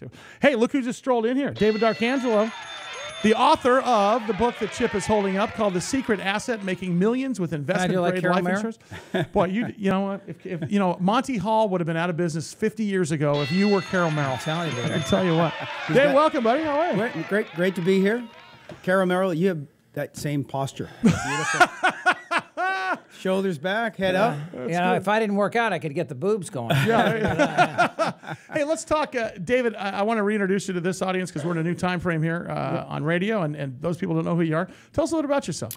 too. Hey, look who just strolled in here. David D'Arcangelo, the author of the book that Chip is holding up called The Secret Asset, Making Millions with Investment-Grade Life Insurance. Boy, you know what? If you know, Monty Hall would have been out of business 50 years ago if you were Carol Merrill. I can tell you what. Dave, welcome, buddy. How are you? Great to be here. Carol Merrill, you have that same posture. Beautiful. Shoulders back, head up. If I didn't work out, I could get the boobs going. Hey, let's talk. David, I want to reintroduce you to this audience because we're in a new time frame here on radio, and those people don't know who you are. Tell us a little about yourself.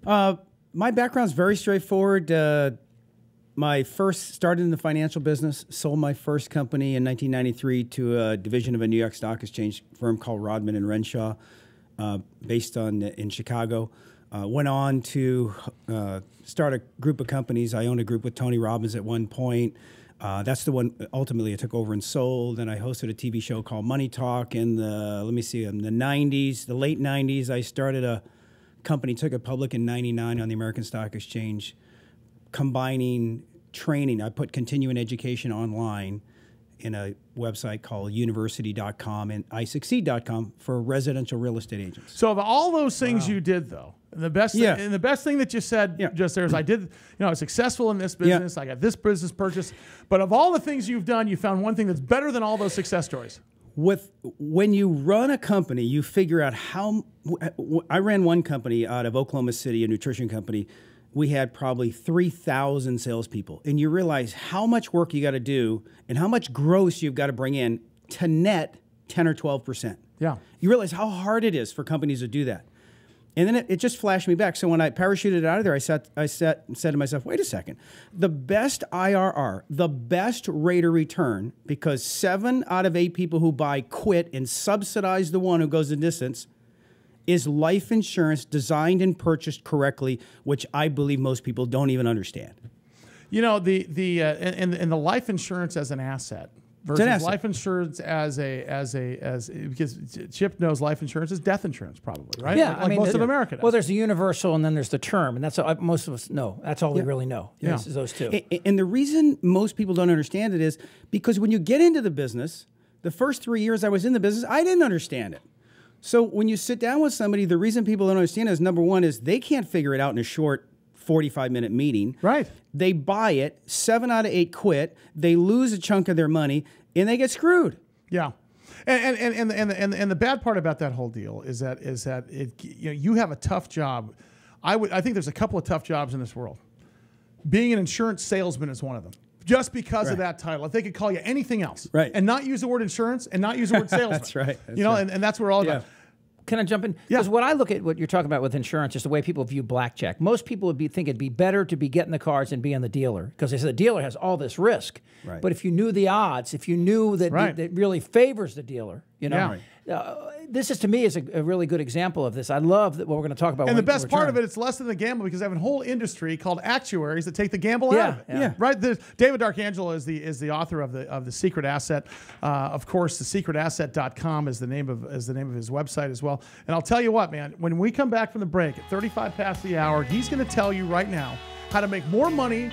My background's very straightforward. My first started in the financial business, sold my first company in 1993 to a division of a New York Stock Exchange firm called Rodman and Renshaw, based in Chicago. Went on to start a group of companies. I owned a group with Tony Robbins at one point. That's the one ultimately I took over and sold. And I hosted a TV show called Money Talk in the, in the 90s, the late 90s. I started a company, took it public in 99 on the American Stock Exchange, combining training. I put continuing education online in a website called university.com and iSucceed.com for residential real estate agents. So of all those things you did, though, and the best thing that you said just there is I did, I was successful in this business. I got this business purchase. But of all the things you've done, you found one thing that's better than all those success stories. When you run a company, you figure out how. I ran one company out of Oklahoma City, a nutrition company. We had probably 3,000 salespeople, and you realize how much work you got to do and how much gross you've got to bring in to net 10 or 12%. Yeah, you realize how hard it is for companies to do that. And then it just flashed me back. So when I parachuted out of there, I said to myself, wait a second. The best IRR, the best rate of return, because 7 out of 8 people who buy quit and subsidize the one who goes the distance, is life insurance designed and purchased correctly, which I believe most people don't even understand. You know, the life insurance as an asset versus life insurance because Chip knows life insurance is death insurance, probably, right? Yeah, like most of America does. Well, there's the universal and then there's the term, and that's all, most of us know. That's all we really know. Yeah. Is those two. And the reason most people don't understand it is because when you get into the business, the first 3 years I was in the business, I didn't understand it. So when you sit down with somebody, the reason people don't understand is, number one, is they can't figure it out in a short 45-minute meeting. Right. They buy it, 7 out of 8 quit, they lose a chunk of their money, and they get screwed. Yeah. And the bad part about that whole deal is that you have a tough job. I think there's a couple of tough jobs in this world. Being an insurance salesman is one of them. Just because of that title. If they could call you anything else and not use the word insurance and not use the word salesman. That's right. And that's what we're all about. Can I jump in? Because when I look at what you're talking about with insurance, is the way people view blackjack. Most people would think it'd be better to be getting the cards and being the dealer, because they say the dealer has all this risk. Right. But if you knew the odds, if you knew that that really favors the dealer, this is, to me, is a really good example of this. I love that what we're going to talk about. And the best part of it, it's less than the gamble, because I have a whole industry called actuaries that take the gamble out of it. Right. David D'Arcangelo is the author of the Secret Asset. Of course, thesecretasset.com is the name of his website as well. And I'll tell you what, man, when we come back from the break at 35 past the hour, he's going to tell you right now how to make more money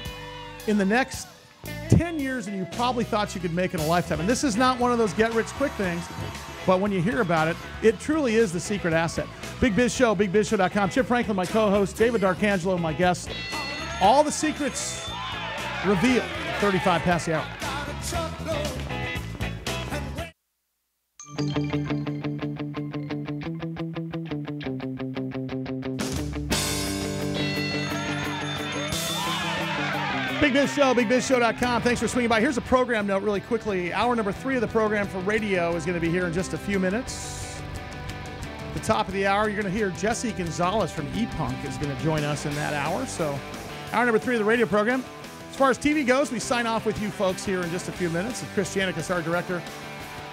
in the next 10 years than you probably thought you could make in a lifetime. And this is not one of those get-rich-quick things, but when you hear about it, it truly is the secret asset. Big Biz Show, bigbizshow.com. Chip Franklin, my co-host. David D'Arcangelo, my guest. All the secrets revealed at 35 past the hour. Big Biz Show, bigbizshow.com. Thanks for swinging by. Here's a program note really quickly. Hour number 3 of the program for radio is going to be here in just a few minutes. At the top of the hour, you're going to hear Jesse Gonzalez from ePunk is going to join us in that hour. So hour number 3 of the radio program. As far as TV goes, we sign off with you folks here in just a few minutes. And Chris Janicus, our director.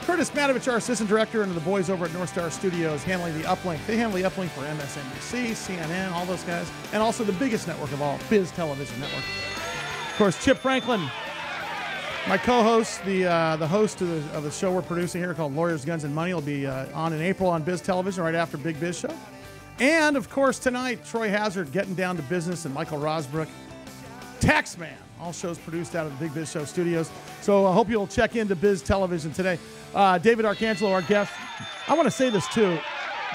Curtis Matovich, our assistant director, and the boys over at North Star Studios handling the uplink. They handle the uplink for MSNBC, CNN, all those guys, and also the biggest network of all, Biz Television Network. Of course, Chip Franklin, my co-host, the host of the show we're producing here called Lawyers, Guns, and Money, will be on in April on Biz Television right after Big Biz Show. And, of course, tonight, Troy Hazard getting down to business and Michael Rosbrook Taxman. All shows produced out of the Big Biz Show studios. So I hope you'll check into Biz Television today. David Arcangelo, our guest. I want to say this too.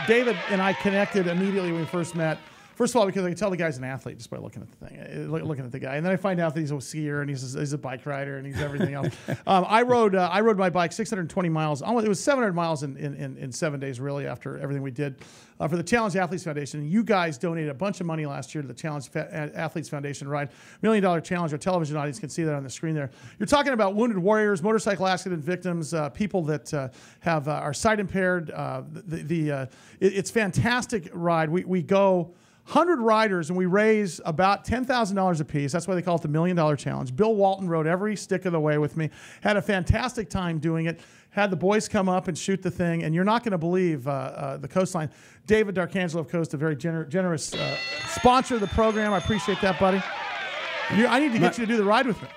David and I connected immediately when we first met. First of all, because I can tell the guy's an athlete just by looking at the thing, looking at the guy, and then I find out that he's a skier and he's a bike rider and he's everything else. I rode my bike 620 miles. It was 700 miles in 7 days, really, after everything we did for the Challenge Athletes Foundation. You guys donated a bunch of money last year to the Challenge Athletes Foundation ride. $1 Million Challenge. Our television audience can see that on the screen there. You're talking about wounded warriors, motorcycle accident victims, people that are sight impaired. It's fantastic ride. We go 100 riders, and we raise about $10,000 a piece. That's why they call it the $1 Million Challenge. Bill Walton rode every stick of the way with me. Had a fantastic time doing it. Had the boys come up and shoot the thing, and you're not going to believe the Coastline. David D'Arcangelo of Coast, a very generous sponsor of the program. I appreciate that, buddy. I need to get you to do the ride with me.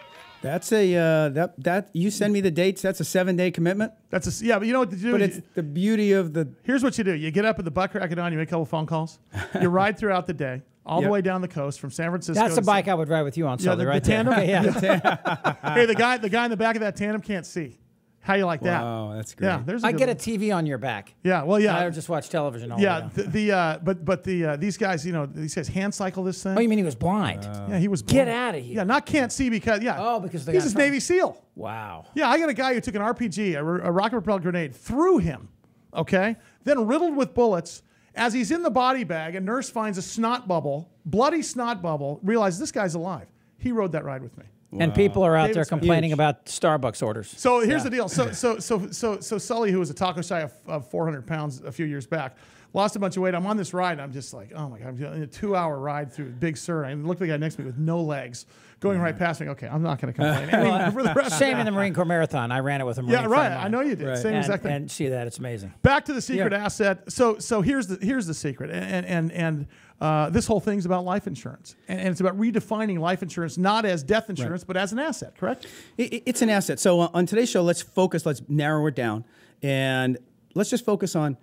That's that you send me the dates. That's a 7-day commitment. But you know what to do. But it's the beauty of the. Here's what you do: you get up at the butt crack of dawn, you make a couple phone calls, you ride throughout the day, all the way down the coast from San Francisco. That's the bike I would ride with you on Sunday, right? The tandem. Yeah. Hey, the guy in the back of that tandem can't see. How you like that? Wow, that's great. Yeah, I get a TV on your back. Yeah, well, yeah. I would just watch television all day. These guys, these guys hand cycle this thing. Oh, you mean he was blind? Yeah, he was blind. Get out of here. Yeah, not can't see because because the he's a Navy SEAL. Wow. Yeah, I got a guy who took an RPG, a rocket propelled grenade, through him. Okay, then riddled with bullets. As he's in the body bag, a nurse finds a snot bubble, bloody snot bubble. Realizes this guy's alive. He rode that ride with me. Wow. And people are out David's there complaining about Starbucks orders. So here's the deal. So Sully, who was a taco shy of 400 pounds a few years back, lost a bunch of weight. I'm on this ride, and I'm just like, oh my God, I'm doing a 2-hour ride through Big Sur. And look at the guy next to me with no legs going right past me. Okay, I'm not going to complain. For the rest Same in the Marine Corps Marathon. I ran it with a Marine. Yeah, right. I know you did. Right. Same exact thing. And see that, it's amazing. Back to the secret asset. So here's the secret. And this whole thing's about life insurance. And it's about redefining life insurance not as death insurance, but as an asset, correct? It's an asset. So on today's show, let's narrow it down. And let's just focus on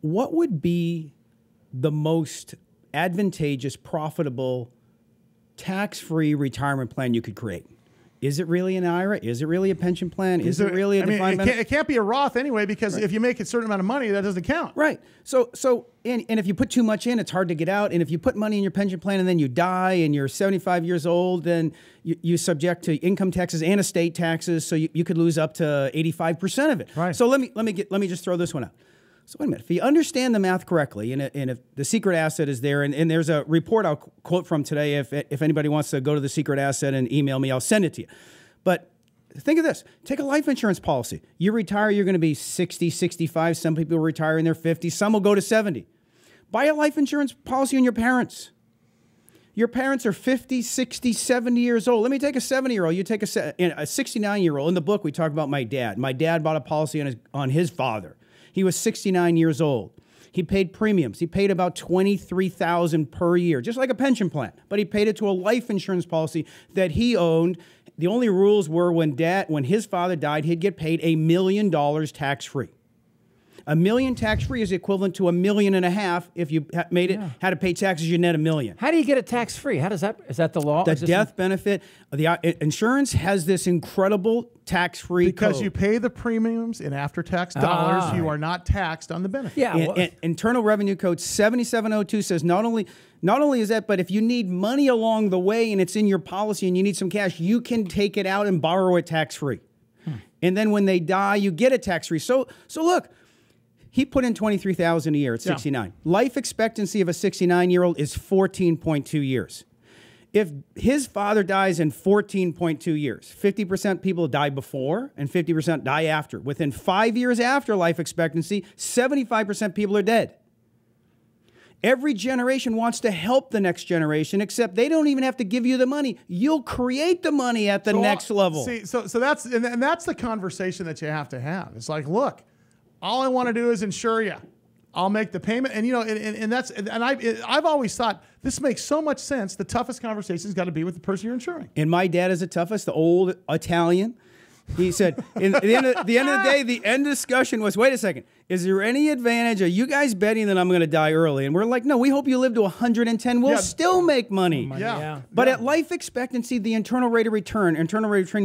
what would be the most advantageous, profitable, tax-free retirement plan you could create. Is it really an IRA? Is it really a pension plan? Is it really a defined benefit? It can't be a Roth anyway, because if you make a certain amount of money, that doesn't count. Right. So if you put too much in, it's hard to get out. And if you put money in your pension plan and then you die and you're 75 years old, then you're subject to income taxes and estate taxes. So you could lose up to 85% of it. Right. So let me just throw this one out. So wait a minute. If you understand the math correctly, and if the secret asset is there, and there's a report I'll quote from today, if anybody wants to go to the secret asset and email me, I'll send it to you. But think of this. Take a life insurance policy. You retire, you're going to be 60, 65. Some people retire in their 50s. Some will go to 70. Buy a life insurance policy on your parents. Your parents are 50, 60, 70 years old. Let me take a 70-year-old. You take a 69-year-old. In the book, we talk about my dad. My dad bought a policy on his father. He was 69 years old. He paid premiums. He paid about $23,000 per year, just like a pension plan. But he paid it to a life insurance policy that he owned. The only rules were when his father died, he'd get paid $1 million tax-free. $1 million tax-free is equivalent to $1.5 million if you had to pay taxes. You net $1 million. How do you get it tax-free? Is that the law? The death benefit. The insurance has this incredible tax-free because code. You pay the premiums in after-tax dollars. You are not taxed on the benefit. Yeah. And Internal Revenue Code 7702 says not only is that, but if you need money along the way and it's in your policy and you need some cash, you can take it out and borrow it tax-free. And then when they die, you get it tax-free. So look. He put in $23,000 a year at 69. Yeah. Life expectancy of a 69-year-old is 14.2 years. If his father dies in 14.2 years, 50% people die before and 50% die after. Within 5 years after life expectancy, 75% people are dead. Every generation wants to help the next generation, except they don't even have to give you the money. You'll create the money at the next level. See, so that's the conversation that you have to have. It's like, look, all I want to do is insure you. I'll make the payment, and I've always thought this makes so much sense. The toughest conversation's got to be with the person you're insuring. And my dad is the toughest, the old Italian. He said, at the end of the day, the end discussion was, wait a second, is there any advantage? Are you guys betting that I'm going to die early? And we're like, no, we hope you live to 110. We'll still make money. Yeah. But at life expectancy, the internal rate of return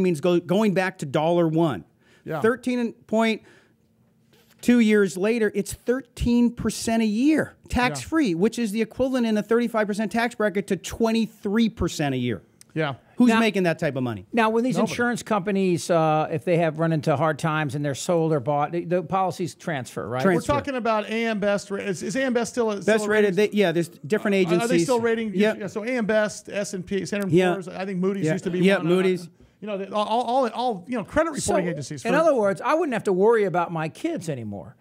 means going back to $1. Yeah. 13.2 years later, it's 13% a year, tax-free, which is the equivalent in a 35% tax bracket to 23% a year. Yeah. Who's making that type of money? Now, when these insurance companies, if they have run into hard times and they're sold or bought, the policies transfer, right? We're talking about AM Best. Is AM Best still best rated? There's different agencies. Are they still rating? Yeah. So AM Best, S&P, Standard & Poor's. I think Moody's used to be. Yeah, one. Moody's. All credit reporting agencies. In other words, I wouldn't have to worry about my kids anymore.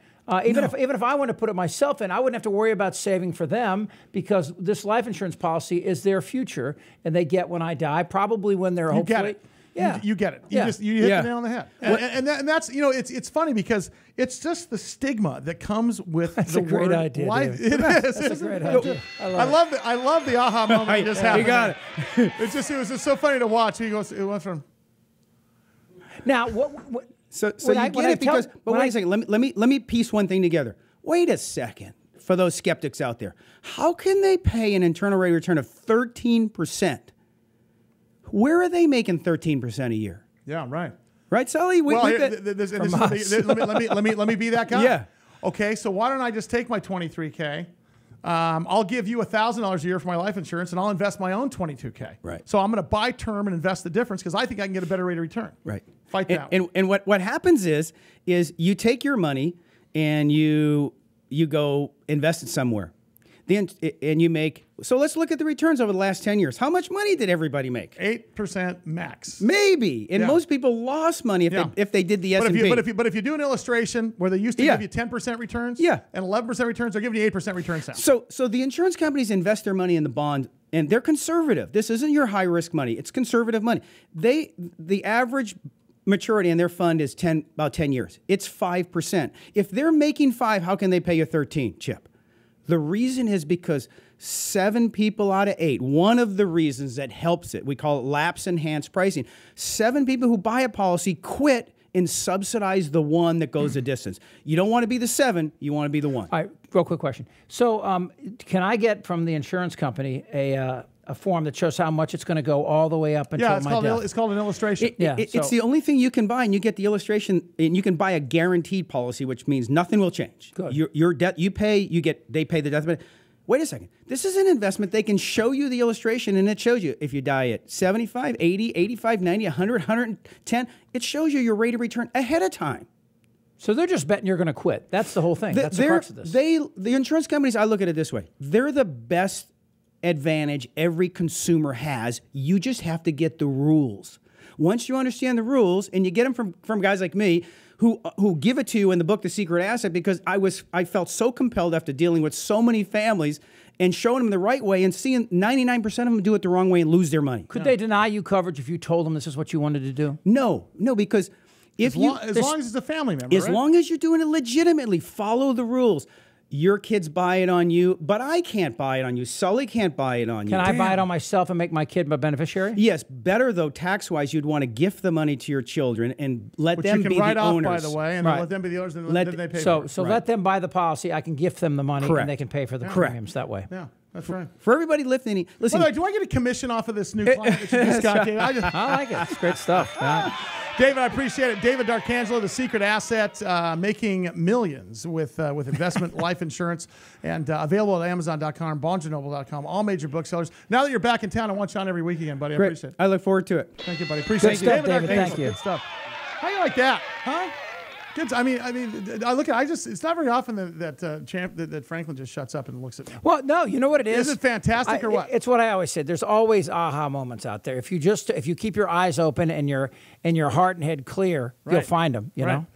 Even if I want to put it myself in, I wouldn't have to worry about saving for them because this life insurance policy is their future, and they get when I die, probably when they're hopefully. Get it. Yeah, you get it. You hit the nail on the head. And that's it's funny because it's just the stigma that comes with the word great idea, life. David. It is. That's a great idea. I love the aha moment you just had. You got it. It was just so funny to watch. It went from. Now what So you get it because. But wait a second. Let me piece one thing together. Wait a second. For those skeptics out there, how can they pay an internal rate of return of 13%? Where are they making 13% a year? Yeah, right. Right, Sully? Let me be that guy. Yeah. Okay, so why don't I just take my $23K? I'll give you $1,000 a year for my life insurance, and I'll invest my own $22K. Right. So I'm going to buy term and invest the difference because I think I can get a better rate of return. Right. Fight that. And what happens is you take your money and you go invest it somewhere. And you make, so let's look at the returns over the last 10 years. How much money did everybody make? 8% max. Maybe. And most people lost money if they did the S&P. But if you do an illustration where they used to give you 10% returns and 11% returns, they're giving you 8% returns now. So the insurance companies invest their money in the bond, and they're conservative. This isn't your high-risk money. It's conservative money. The average maturity in their fund is about 10 years. It's 5%. If they're making 5, how can they pay you 13, Chip? The reason is because 7 people out of 8, one of the reasons that helps it, we call it lapse enhanced pricing. 7 people who buy a policy quit and subsidize the one that goes the distance. You don't want to be the 7, you want to be the 1. All right, real quick question. So can I get from the insurance company a form that shows how much it's going to go all the way up until my death? It's called an illustration. It's the only thing you can buy, and you get the illustration, and you can buy a guaranteed policy, which means nothing will change. Good. Your debt, they pay the death benefit. Wait a second. This is an investment. They can show you the illustration, and it shows you if you die at 75, 80, 85, 90, 100, 110, it shows you your rate of return ahead of time. So they're just betting you're going to quit. That's the whole thing. That's the crux of this. The insurance companies, I look at it this way. They're the best advantage every consumer has. You just have to get the rules. Once you understand the rules, and you get them from guys like me who give it to you in the book, The Secret Asset, because I felt so compelled after dealing with so many families and showing them the right way and seeing 99% of them do it the wrong way and lose their money. Could they deny you coverage if you told them this is what you wanted to do? No, because as long as it's a family member, as long as you're doing it legitimately, follow the rules. Your kids buy it on you, but I can't buy it on you. Sully can't buy it on you. Can I buy it on myself and make my kid my beneficiary? Yes, better though, tax-wise, you'd want to gift the money to your children and let them be the owners. Which you can write off, by the way, and let them be the owners, and then they pay for it. So let them buy the policy. I can gift them the money, and they can pay for the premiums that way. Yeah, that's right. For everybody listening, listen. By the way, do I get a commission off of this new client that you just got, David? I like it. It's great stuff. David, I appreciate it. David D'Arcangelo, The Secret Asset, making millions with investment life insurance, and available at Amazon.com, BarnesandNoble.com, all major booksellers. Now that you're back in town, I want you on every week again, buddy. I appreciate it. I look forward to it. Thank you, buddy. Appreciate it. David, thank you. Good stuff. How you like that, huh? Good. I mean, I look at. It's not very often that Franklin just shuts up and looks at me. Well, no, you know what it is. Is it fantastic or what? It's what I always said. There's always aha moments out there. If you keep your eyes open and your heart and head clear, you'll find them. You know.